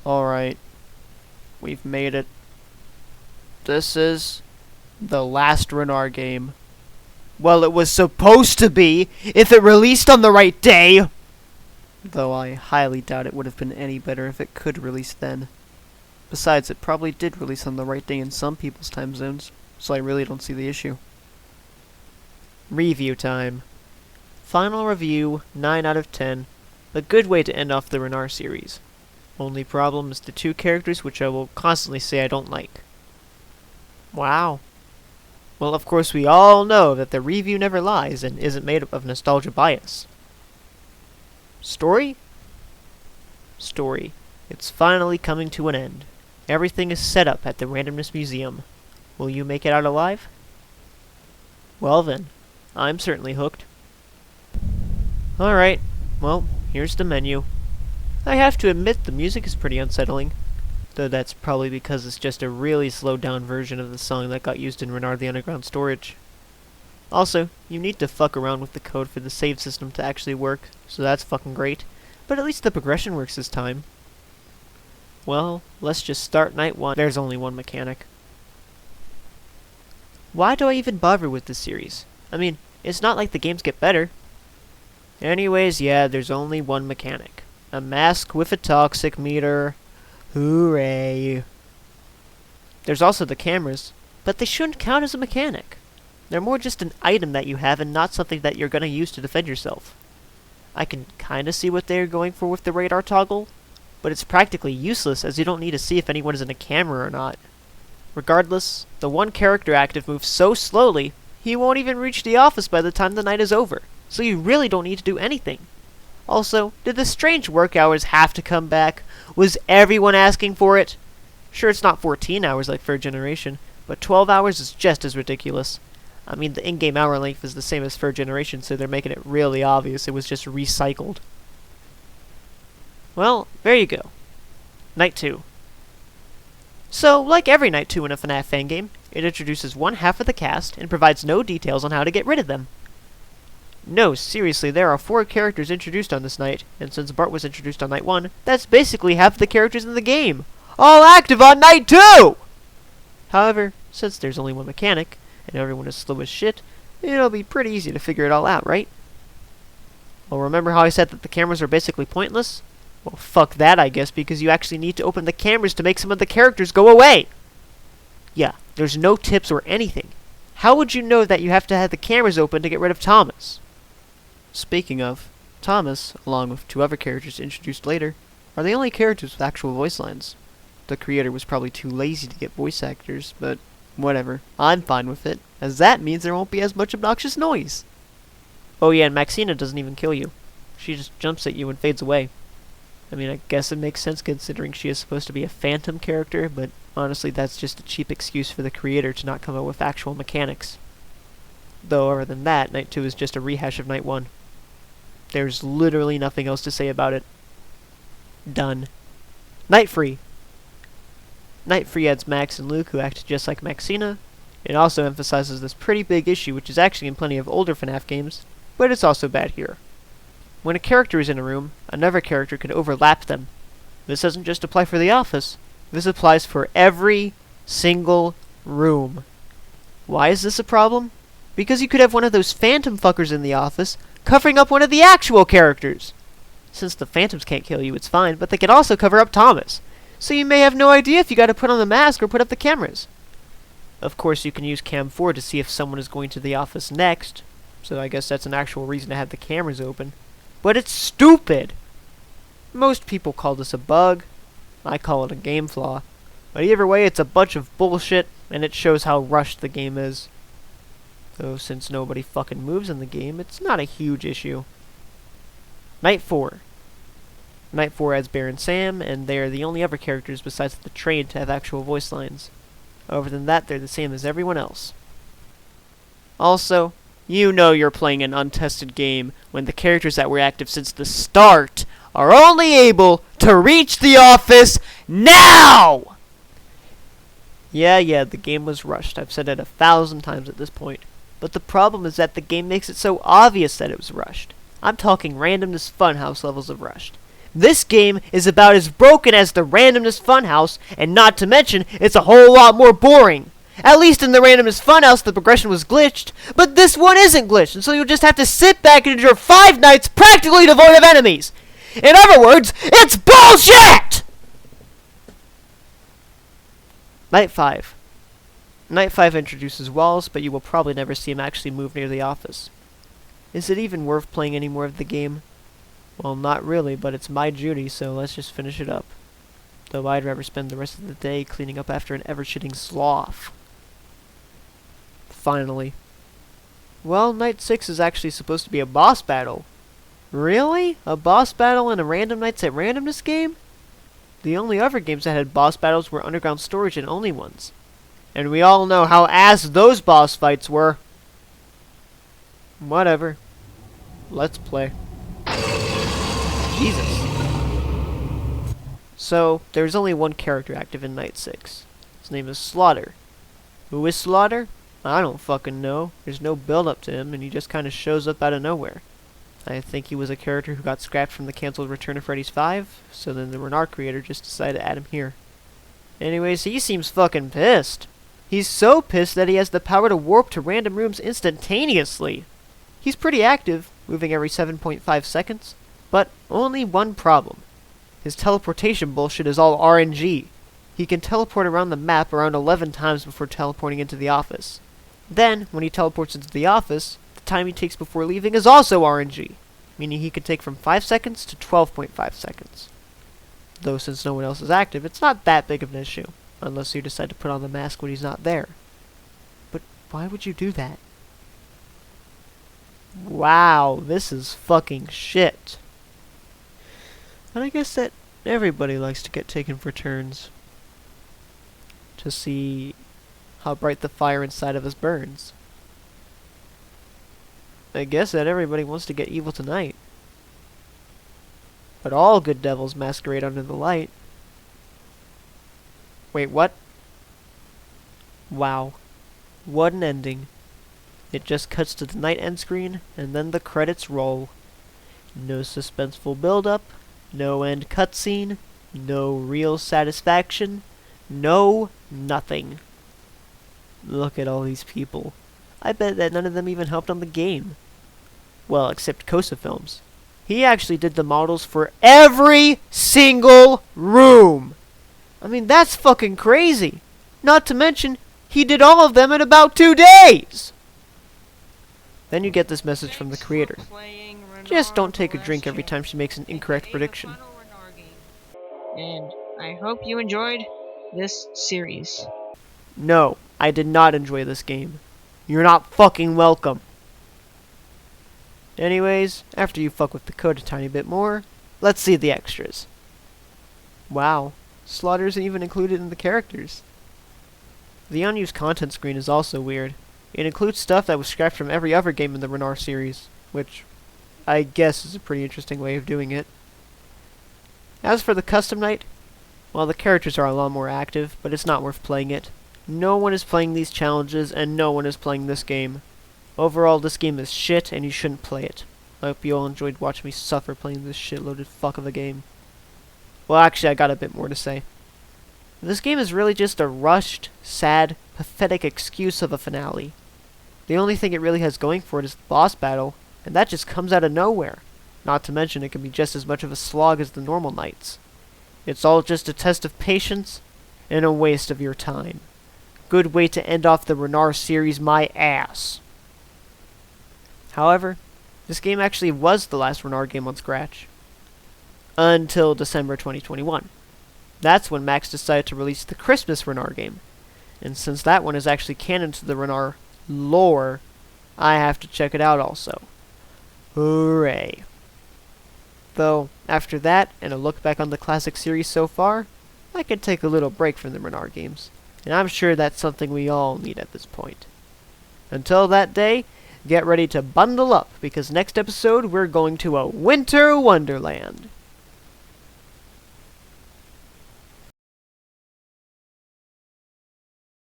Alright, we've made it. This is the last RNaR game. Well, it was supposed to be, if it released on the right day! Though I highly doubt it would have been any better if it could release then. Besides, it probably did release on the right day in some people's time zones, so I really don't see the issue. Review time. Final review, 9 out of 10. A good way to end off the RNaR series. Only problem is the two characters which I will constantly say I don't like. Wow. Well, of course we all know that the review never lies and isn't made up of nostalgia bias. Story? Story. It's finally coming to an end. Everything is set up at the Randomness Museum. Will you make it out alive? Well then, I'm certainly hooked. Alright, well, here's the menu. I have to admit the music is pretty unsettling, though that's probably because it's just a really slowed down version of the song that got used in RNaR the Underground Storage. Also, you need to fuck around with the code for the save system to actually work, so that's fucking great, but at least the progression works this time. Well, let's just start night 1. There's only one mechanic. Why do I even bother with this series? I mean, it's not like the games get better. Anyways, yeah, there's only one mechanic. A mask with a toxic meter. Hooray. There's also the cameras, but they shouldn't count as a mechanic. They're more just an item that you have and not something that you're gonna use to defend yourself. I can kinda see what they're going for with the radar toggle, but it's practically useless as you don't need to see if anyone is in a camera or not. Regardless, the one character active moves so slowly, he won't even reach the office by the time the night is over, so you really don't need to do anything. Also, did the strange work hours have to come back? Was everyone asking for it? Sure, it's not 14 hours like third generation, but 12 hours is just as ridiculous. I mean, the in-game hour length is the same as third generation, so they're making it really obvious it was just recycled. Well, there you go. Night 2. So, like every Night 2 in a FNAF fan game, it introduces one half of the cast and provides no details on how to get rid of them. No, seriously, there are 4 characters introduced on this night, and since Bart was introduced on Night 1, that's basically half the characters in the game. All active on Night 2! However, since there's only one mechanic, and everyone is slow as shit, it'll be pretty easy to figure it all out, right? Well, remember how I said that the cameras are basically pointless? Well, fuck that, I guess, because you actually need to open the cameras to make some of the characters go away! Yeah, there's no tips or anything. How would you know that you have to have the cameras open to get rid of Thomas? Speaking of, Thomas, along with 2 other characters introduced later, are the only characters with actual voice lines. The creator was probably too lazy to get voice actors, but whatever. I'm fine with it, as that means there won't be as much obnoxious noise. Oh yeah, and Maxina doesn't even kill you. She just jumps at you and fades away. I mean, I guess it makes sense considering she is supposed to be a phantom character, but honestly that's just a cheap excuse for the creator to not come up with actual mechanics. Though other than that, Night 2 is just a rehash of Night 1. There's literally nothing else to say about it. Done. Night 3. Night 3 adds Max and Luke, who act just like Maxina. It also emphasizes this pretty big issue, which is actually in plenty of older FNAF games, but it's also bad here. When a character is in a room, another character can overlap them. This doesn't just apply for the office. This applies for every single room. Why is this a problem? Because you could have one of those phantom fuckers in the office covering up one of the actual characters. Since the phantoms can't kill you, it's fine, but they can also cover up Thomas. So you may have no idea if you gotta put on the mask or put up the cameras. Of course, you can use Cam 4 to see if someone is going to the office next, so I guess that's an actual reason to have the cameras open. But it's stupid! Most people call this a bug. I call it a game flaw. But either way, it's a bunch of bullshit, and it shows how rushed the game is. Though since nobody fucking moves in the game, it's not a huge issue. Night 4. Night 4 adds Bear and Sam, and they are the only other characters besides the train to have actual voice lines. Other than that, they're the same as everyone else. Also, you know you're playing an untested game when the characters that were active since the start are only able to reach the office now! Yeah, the game was rushed. I've said it 1,000 times at this point. But the problem is that the game makes it so obvious that it was rushed. I'm talking Randomness Funhouse levels of rushed. This game is about as broken as the Randomness Funhouse, and not to mention, it's a whole lot more boring. At least in the Randomness Funhouse, the progression was glitched, but this one isn't glitched, and so you'll just have to sit back and endure 5 nights practically devoid of enemies. In other words, it's bullshit! Night 5. Night 5 introduces Walls, but you will probably never see him actually move near the office. Is it even worth playing any more of the game? Well, not really, but it's my duty, so let's just finish it up. Though I'd rather spend the rest of the day cleaning up after an ever-shitting sloth. Finally. Well, Night 6 is actually supposed to be a boss battle. Really? A boss battle in a Random Nights at Randomness game? The only other games that had boss battles were Underground Storage and Only Ones. And we all know how ass those boss fights were. Whatever. Let's play. Jesus. So, there's only one character active in Night 6. His name is Slaughter. Who is Slaughter? I don't fucking know. There's no build-up to him, and he just kind of shows up out of nowhere. I think he was a character who got scrapped from the cancelled Return of Freddy's 5, so then the RNaR creator just decided to add him here. Anyways, he seems fucking pissed. He's so pissed that he has the power to warp to random rooms instantaneously. He's pretty active, moving every 7.5 seconds, but only one problem. His teleportation bullshit is all RNG. He can teleport around the map around 11 times before teleporting into the office. Then, when he teleports into the office, the time he takes before leaving is also RNG, meaning he could take from 5 seconds to 12.5 seconds. Though since no one else is active, it's not that big of an issue, unless you decide to put on the mask when he's not there. But why would you do that? Wow, this is fucking shit. But I guess that everybody likes to get taken for turns. To see how bright the fire inside of us burns. I guess that everybody wants to get evil tonight. But all good devils masquerade under the light. Wait, what? Wow. What an ending. It just cuts to the night end screen, and then the credits roll. No suspenseful build-up, no end cutscene, no real satisfaction, no nothing. Look at all these people. I bet that none of them even helped on the game. Well, except Kosa Films. He actually did the models for every single room. I mean, that's fucking crazy. Not to mention, he did all of them in about 2 days. Then you get this message from the creator. Just don't take a drink every time she makes an incorrect prediction. And I hope you enjoyed this series. No, I did not enjoy this game. You're not fucking welcome. Anyways, after you fuck with the code a tiny bit more, let's see the extras. Wow, Slaughter isn't even included in the characters. The unused content screen is also weird. It includes stuff that was scrapped from every other game in the RNaR series, which I guess is a pretty interesting way of doing it. As for the custom night, well, the characters are a lot more active, but it's not worth playing it. No one is playing these challenges, and no one is playing this game. Overall, this game is shit, and you shouldn't play it. I hope you all enjoyed watching me suffer playing this shitloaded fuck of a game. Well, actually, I got a bit more to say. This game is really just a rushed, sad, pathetic excuse of a finale. The only thing it really has going for it is the boss battle, and that just comes out of nowhere. Not to mention it can be just as much of a slog as the normal nights. It's all just a test of patience and a waste of your time. Good way to end off the RNaR series, my ass. However, this game actually was the last RNaR game on Scratch. Until December 2021. That's when Max decided to release the Christmas RNaR game. And since that one is actually canon to the RNaR lore, I have to check it out also. Hooray. Though, after that, and a look back on the classic series so far, I could take a little break from the RNaR games. And I'm sure that's something we all need at this point. Until that day, get ready to bundle up, because next episode we're going to a winter wonderland.